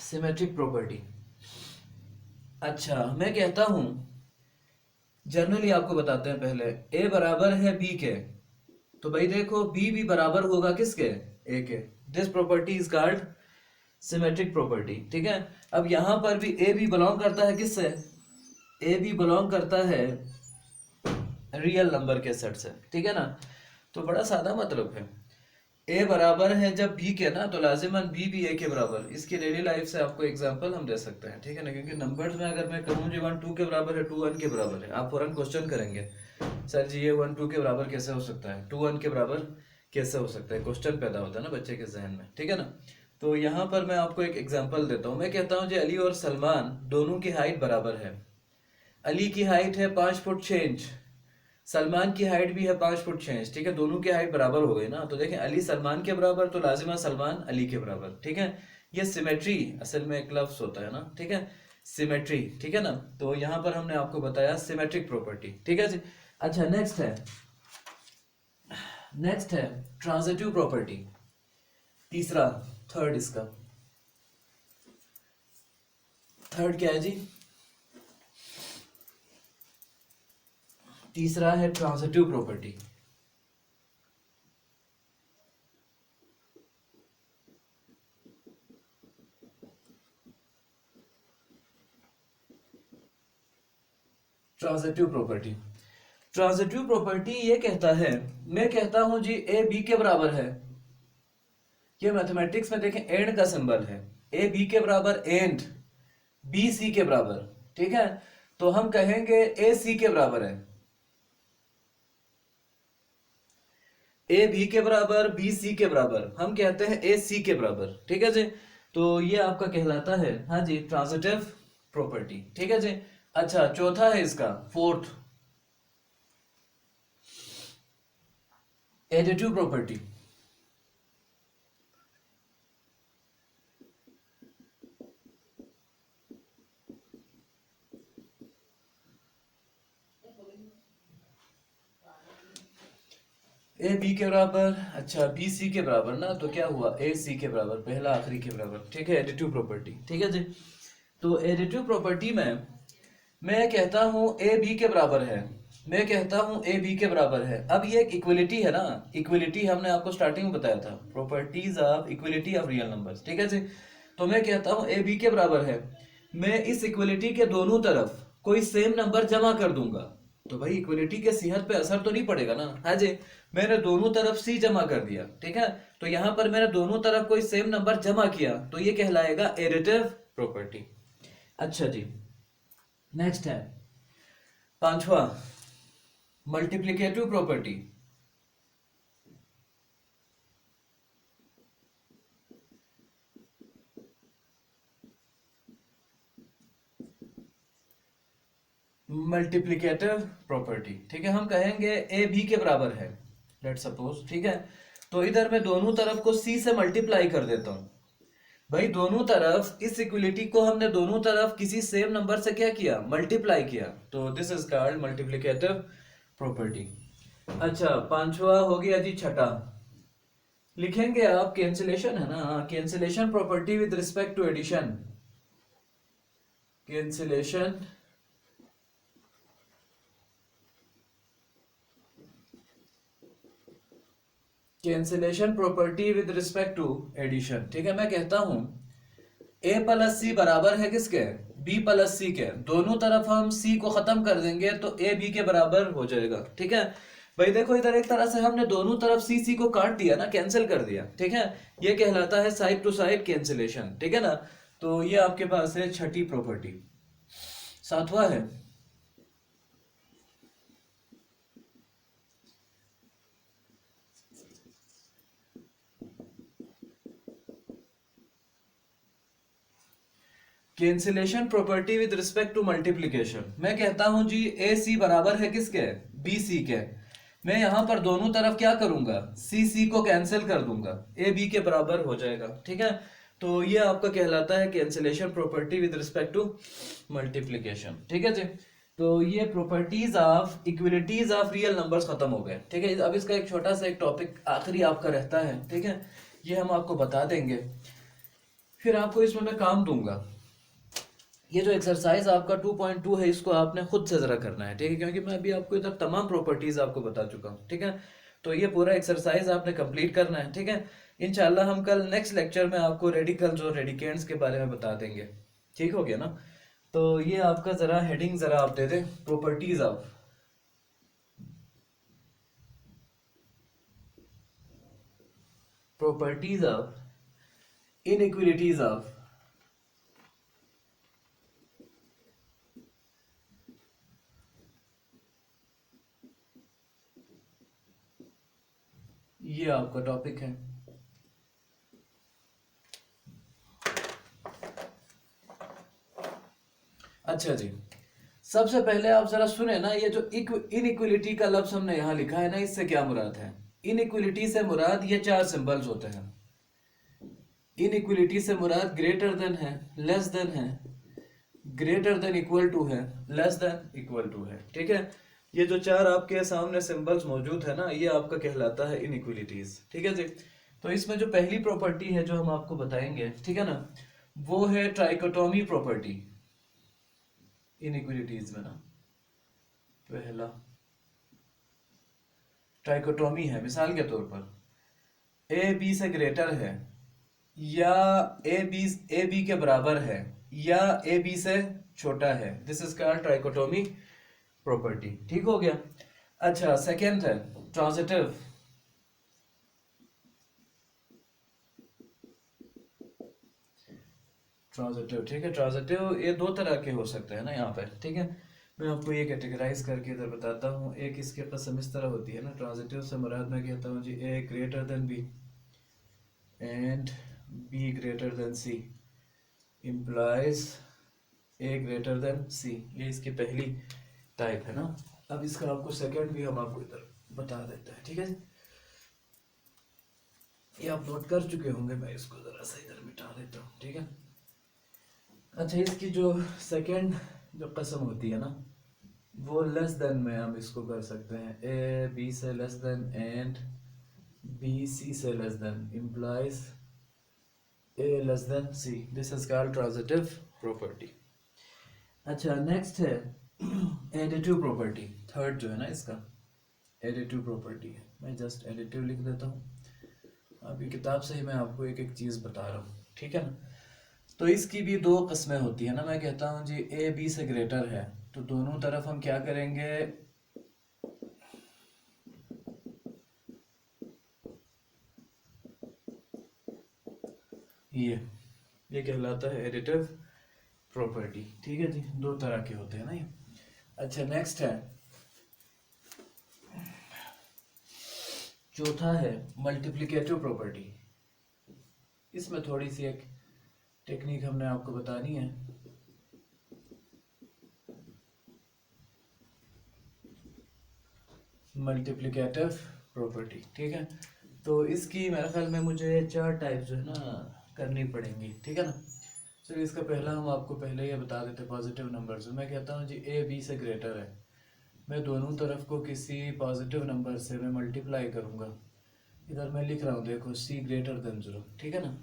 Symmetric property. अच्छा, मैं कहता हूं जनरली आपको बताते हैं पहले, ए बराबर है बी के, तो भाई देखो बी भी बराबर होगा किसके, ए के। This property is called symmetric property. ठीक है, अब यहां पर भी ए भी बिलोंग करता है किससे, ए भी बिलोंग करता है रियल नंबर के सेट से। ठीक है ना, तो बड़ा सादा मतलब है। ए बराबर है जब बी के ना, तो लाजिमन बी भी ए के बराबर। इसकी डेली लाइफ से आपको एग्जांपल हम दे सकते हैं। ठीक है ना, क्योंकि नंबर्स में अगर मैं कहूँ जी 1 2 के बराबर है, 2 1 के बराबर है, आप फौरन क्वेश्चन करेंगे सर जी ये 1 2 के बराबर कैसे हो सकता है, 2 1 के बराबर कैसे हो सकता है, क्वेश्चन पैदा होता है ना बच्चे के जहन में। ठीक है ना, तो यहाँ पर मैं आपको एक एग्जाम्पल देता हूँ। मैं कहता हूँ जी अली और सलमान दोनों की हाइट बराबर है। अली की हाइट है 5 फुट 6 इंच, सलमान की हाइट भी है 5 फुट 6 इंच। ठीक है, दोनों की हाइट बराबर हो गई ना, तो देखें अली सलमान के बराबर तो लाजिमा सलमान अली के बराबर। ठीक है, ये सिमेट्री असल में एक लफ्ज होता है ना। ठीक है, सिमेट्री। ठीक है ना, तो यहाँ पर हमने आपको बताया सिमेट्रिक प्रॉपर्टी। ठीक है जी। अच्छा, नेक्स्ट है ट्रांजिटिव प्रॉपर्टी। तीसरा, थर्ड, इसका थर्ड क्या है जी, तीसरा है transitive property. Transitive property, transitive property ये कहता है, मैं कहता हूं जी ए बी के बराबर है। ये मैथमेटिक्स में देखें एंड का सिंबल है, ए बी के बराबर एंड बी सी के बराबर। ठीक है, तो हम कहेंगे ए सी के बराबर है, ए बी के बराबर बी सी के बराबर, हम कहते हैं ए सी के बराबर। ठीक है जी, तो ये आपका कहलाता है हाँ जी ट्रांजिटिव प्रॉपर्टी। ठीक है जी। अच्छा, चौथा है इसका, fourth, additive property. A B के बराबर, अच्छा बी सी के बराबर ना, तो क्या हुआ ए सी के बराबर, पहला आखिरी के बराबर। ठीक है, एडिटिव प्रॉपर्टी। ठीक है जी, तो एडिटिव प्रॉपर्टी में मैं कहता हूं ए बी के बराबर है, मैं कहता हूं ए बी के बराबर है। अब ये एक इक्वलिटी है ना, इक्वलिटी हमने आपको स्टार्टिंग में बताया था, properties of equality of real numbers. ठीक है जी, तो मैं कहता हूं ए बी के बराबर है, मैं इस इक्वलिटी के दोनों तरफ कोई सेम नंबर जमा कर दूंगा, तो भाई इक्वलिटी के सेहत पे असर तो नहीं पड़ेगा ना। हाँ जी, मैंने दोनों तरफ सी जमा कर दिया। ठीक है, तो यहां पर मैंने दोनों तरफ कोई सेम नंबर जमा किया, तो ये कहलाएगा एडिटिव प्रॉपर्टी। अच्छा जी, नेक्स्ट है पांचवा, मल्टीप्लिकेटिव प्रॉपर्टी। मल्टीप्लिकेटिव प्रॉपर्टी, ठीक है, हम कहेंगे ए बी के बराबर है, लेट सपोज। ठीक है, तो इधर मैं दोनों तरफ को सी से मल्टीप्लाई कर देता हूं। भाई दोनों तरफ इस इक्वलिटी को हमने दोनों तरफ किसी सेम नंबर से क्या किया, मल्टीप्लाई किया, तो this is called multiplicative property. अच्छा, पांचवा हो गया जी, छठा लिखेंगे आप, कैंसिलेशन है ना, cancellation property with respect to addition. Cancellation cancellation property with respect to addition. ठीक है, मैं कहता हूं ए प्लस सी बराबर है किसके, बी प्लस सी के, दोनों तरफ हम सी को खत्म कर देंगे तो ए बी के बराबर हो जाएगा। ठीक है, भाई देखो इधर एक तरह से हमने दोनों तरफ सी सी को काट दिया ना, कैंसिल कर दिया। ठीक है, ये कहलाता है साइड टू साइड कैंसिलेशन। ठीक है ना, तो ये आपके पास है छठी प्रॉपर्टी। सातवां है cancellation property with respect to multiplication. मैं कहता हूं जी ए सी बराबर है किसके, बी सी के, मैं यहां पर दोनों तरफ क्या करूंगा, सी सी को कैंसिल कर दूंगा, ए बी के बराबर हो जाएगा। ठीक है, तो ये आपका कहलाता है cancellation property with respect to multiplication. ठीक है जी, तो ये properties of equalities of real numbers खत्म हो गए। ठीक है, अब इसका एक छोटा सा एक टॉपिक आखिरी आपका रहता है। ठीक है, ये हम आपको बता देंगे, फिर आपको इसमें मैं काम दूंगा। ये जो एक्सरसाइज आपका 2.2 है, इसको आपने खुद से ज़रा करना है, ठीक है, क्योंकि मैं अभी आपको इधर तमाम प्रॉपर्टीज़ आपको बता चुका हूँ, ठीक है। तो ये पूरा एक्सरसाइज आपने कंप्लीट करना है, ठीक है। इंशाल्लाह हम कल नेक्स्ट लेक्चर में आपको रेडिकल्स और रेडिकेंड्स के बारे में बता देंगे, ठीक हो गया ना। तो ये आपका ज़रा हेडिंग ज़रा आप दे दें, properties of, properties of inequalities of, ये आपका टॉपिक है। अच्छा जी, सबसे पहले आप जरा सुने ना, ये जो इनइक्वलिटी का लफ्ज हमने यहाँ लिखा है ना, इससे क्या मुराद है। इनइक्वलिटी से मुराद ये चार सिंबल्स होते हैं। इनइक्वलिटी से मुराद ग्रेटर देन है, लेस देन है, ग्रेटर देन इक्वल टू है, लेस देन इक्वल टू है, ठीक है। ये जो चार आपके सामने सिंबल्स मौजूद है ना, ये आपका कहलाता है इनइक्वलिटीज, ठीक है जी। तो इसमें जो पहली प्रॉपर्टी है जो हम आपको बताएंगे, ठीक है ना, वो है ट्राइकोटोमी प्रॉपर्टी। इनइक्वलिटीज में ना पहला ट्राइकोटोमी है, मिसाल के तौर पर ए बी से ग्रेटर है, या ए बी के बराबर है, या ए बी से छोटा है, this is called trichotomy property, ठीक हो गया। अच्छा, सेकेंड है ट्रांजिटिव। ट्रांजिटिव, ठीक है, ट्रांजिटिव ये दो तरह के हो सकते हैं ना यहाँ पे, ठीक है। मैं आपको ये कैटेगराइज करके इधर बताता हूँ। एक इसके कस्म इस तरह होती है ना, ट्रांजिटिव से मुराद मैं कहता हूँ जी A greater than B and B greater than C implies A greater than C, ये इसकी पहली टाइप है ना। अब इसका आपको सेकंड भी हम आपको इधर बता देते हैं, ठीक है जी। ये आप नोट कर चुके होंगे, मैं इसको जरा सा इधर मिटा देता हूँ, ठीक है। अच्छा, इसकी जो सेकंड जो कस्म होती है ना, वो लेस देन में हम इसको कर सकते हैं, ए बी से less than and B C से less than implies A less than C, this is called transitive property. अच्छा, नेक्स्ट है एडिटिव प्रॉपर्टी, थर्ड जो है ना इसका एडिटिव प्रॉपर्टी है। मैं जस्ट एडिटिव लिख देता हूँ, अभी किताब से ही मैं आपको एक एक चीज़ बता रहा हूँ, ठीक है ना। तो इसकी भी दो किस्में होती है ना, मैं कहता हूँ जी ए बी से ग्रेटर है, तो दोनों तरफ हम क्या करेंगे, ये कहलाता है एडिटिव प्रॉपर्टी, ठीक है जी। दो तरह के होते हैं ना ये। अच्छा, नेक्स्ट है चौथा है मल्टीप्लिकेटिव प्रॉपर्टी। इसमें थोड़ी सी एक टेक्निक हमने आपको बतानी है। मल्टीप्लिकेटिव प्रॉपर्टी, ठीक है। तो इसकी मेरे ख्याल में मुझे चार टाइप जो है ना करनी पड़ेंगी, ठीक है ना। चलिए, इसका पहला हम आपको पहले ये बता देते, पॉजिटिव नंबर्स। मैं कहता हूँ जी ए बी से ग्रेटर है, मैं दोनों तरफ को किसी पॉजिटिव नंबर से मैं मल्टीप्लाई करूँगा। इधर मैं लिख रहा हूँ, देखो सी ग्रेटर देन 0, ठीक है ना।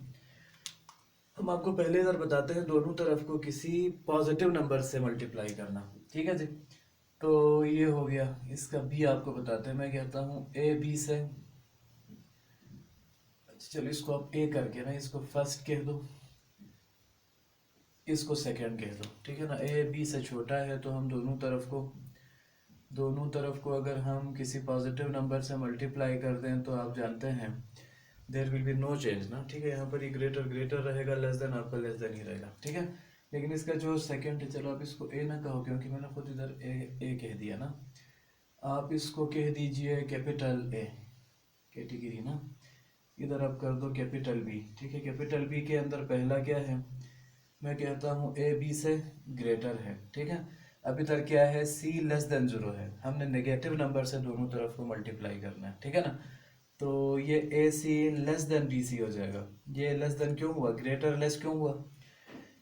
हम आपको पहले इधर बताते हैं दोनों तरफ को किसी पॉजिटिव नंबर से मल्टीप्लाई करना, ठीक है जी। तो ये हो गया। इसका भी आपको बताते हैं, मैं कहता हूँ ए बी से, अच्छा चलो इसको आप ए करके ना इसको फर्स्ट कह दो, इसको सेकंड कह दो, ठीक है ना। ए बी से छोटा है तो हम दोनों तरफ को अगर हम किसी पॉजिटिव नंबर से मल्टीप्लाई कर दें तो आप जानते हैं there will be no change ना, ठीक है। यहाँ पर ये ग्रेटर ग्रेटर रहेगा, लेस देन आपका लेस देन ही रहेगा, ठीक है। लेकिन इसका जो सेकंड है, चलो आप इसको ए ना कहो क्योंकि मैंने खुद इधर ए कह दिया ना, आप इसको कह दीजिए कैपिटल ए, कैटेगरी ना, इधर आप कर दो कैपिटल बी, ठीक है। कैपिटल बी के अंदर पहला क्या है, मैं कहता हूँ ए बी से ग्रेटर है, ठीक है। अब इधर क्या है, सी लेस देन 0 है, हमने नेगेटिव नंबर से दोनों तरफ को मल्टीप्लाई करना है, ठीक है ना। तो ये ए सी लेस देन बी सी हो जाएगा। ये लेस देन क्यों हुआ, ग्रेटर लेस क्यों हुआ,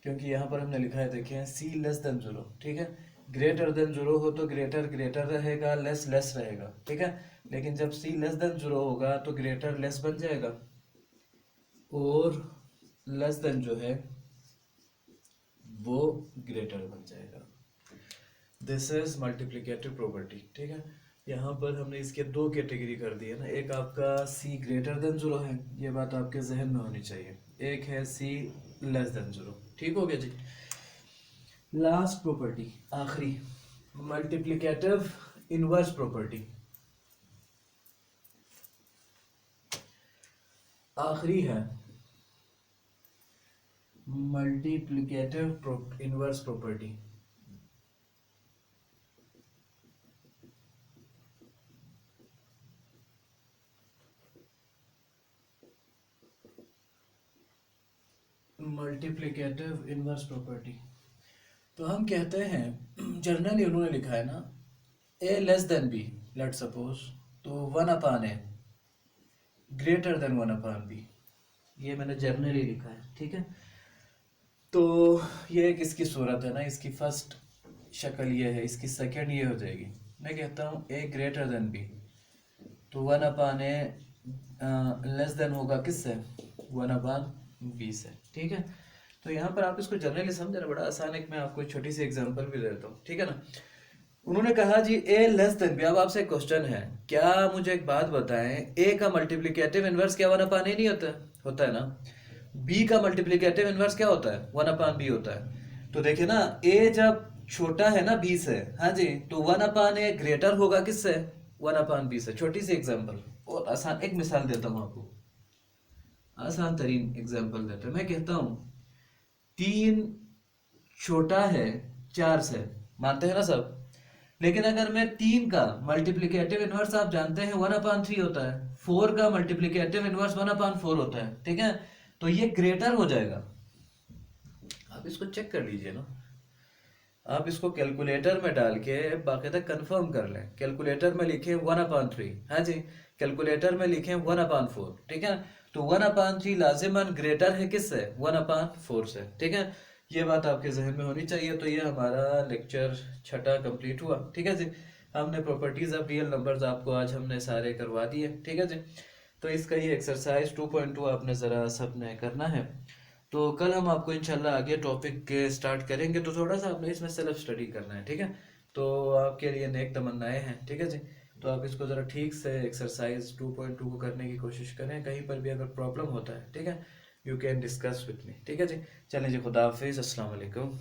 क्योंकि यहाँ पर हमने लिखा है, देखिए सी लेस देन 0, ठीक है। ग्रेटर देन 0 हो तो ग्रेटर ग्रेटर रहेगा, लेस लेस रहेगा, ठीक है। लेकिन जब सी लेस देन 0 होगा तो ग्रेटर लेस बन जाएगा और लेस देन जो है वो ग्रेटर बन जाएगा। दिस इज मल्टीप्लिकेटिव प्रॉपर्टी, ठीक है। यहाँ पर हमने इसके दो कैटेगरी कर दी है ना, एक आपका सी ग्रेटर देन जीरो है, ये बात आपके जहन में होनी चाहिए, एक है सी लेस देन जीरो, ठीक हो गया जी। लास्ट प्रॉपर्टी, आखिरी, मल्टीप्लिकेटिव इनवर्स प्रॉपर्टी, आखिरी है multiplicative inverse property. Multiplicative inverse property, तो हम कहते हैं जनरली उन्होंने लिखा है ना A less than B, let suppose, तो one upon A greater than one upon B, ये मैंने जर्नली लिखा है, ठीक है। तो ये एक इसकी सूरत है ना, इसकी फर्स्ट शक्ल ये है, इसकी सेकंड ये हो जाएगी। मैं कहता हूँ ए ग्रेटर देन बी, तो वन अपान ए लेस देन होगा किससे, वन अपान बी से, ठीक है। तो यहाँ पर आप इसको जनरली समझना, बड़ा आसान है, मैं आपको एक छोटी सी एग्जांपल भी देता हूँ, ठीक है ना। उन्होंने कहा जी ए लेस देन बी। अब आपसे क्वेश्चन है, क्या मुझे एक बात बताएं, ए का मल्टीप्लिकेटिव इनवर्स क्या वन अपान ए नहीं होता है? होता है ना। बी का मल्टीप्लिकेटिव इनवर्स क्या होता है, वन अपान बी होता है। तो देखिए ना, ए जब छोटा है ना बी से, हाँ जी, तो वन अपान ए ग्रेटर होगा किससे, वन अपान बी से। छोटी सी एग्जाम्पल, बहुत आसान, एक मिसाल देता हूँ आपको, आसान तरीन एग्जाम्पल देता हूँ। मैं कहता हूँ 3 छोटा है 4 से, मानते हैं ना सब। लेकिन अगर मैं 3 का मल्टीप्लिकेटिव इनवर्स आप जानते हैं 1/3 होता है, 4 का मल्टीप्लिकेटिव इनवर्स 1/4 होता है, ठीक है। तो ये ग्रेटर हो जाएगा। आप इसको चेक कर लीजिए ना, आप इसको कैलकुलेटर में डाल के बाकायदा कंफर्म कर लें। कैलकुलेटर में लिखें 1/3, हाँ जी, कैलकुलेटर में लिखें 1/4, ठीक है। तो 1/3 लाजिमन ग्रेटर है किससे, 1/4 से, ठीक है। ये बात आपके जहन में होनी चाहिए। तो ये हमारा लेक्चर 6 कंप्लीट हुआ, ठीक है जी। हमने प्रॉपर्टीज ऑफ रियल नंबर्स आपको आज हमने सारे करवा दिए, ठीक है जी। तो इसका ये एक्सरसाइज 2.2 आपने ज़रा सबने करना है। तो कल हम आपको इंशाल्लाह आगे टॉपिक के स्टार्ट करेंगे, तो थोड़ा सा आपने इसमें सेल्फ स्टडी करना है, ठीक है। तो आपके लिए नेक तमन्नाएं हैं, ठीक है जी। तो आप इसको ज़रा ठीक से एक्सरसाइज 2.2 को करने की कोशिश करें। कहीं पर भी अगर प्रॉब्लम होता है, ठीक है, you can discuss with me, ठीक है जी। चलें जी, खुदा हाफिज़, अस्सलाम वालेकुम।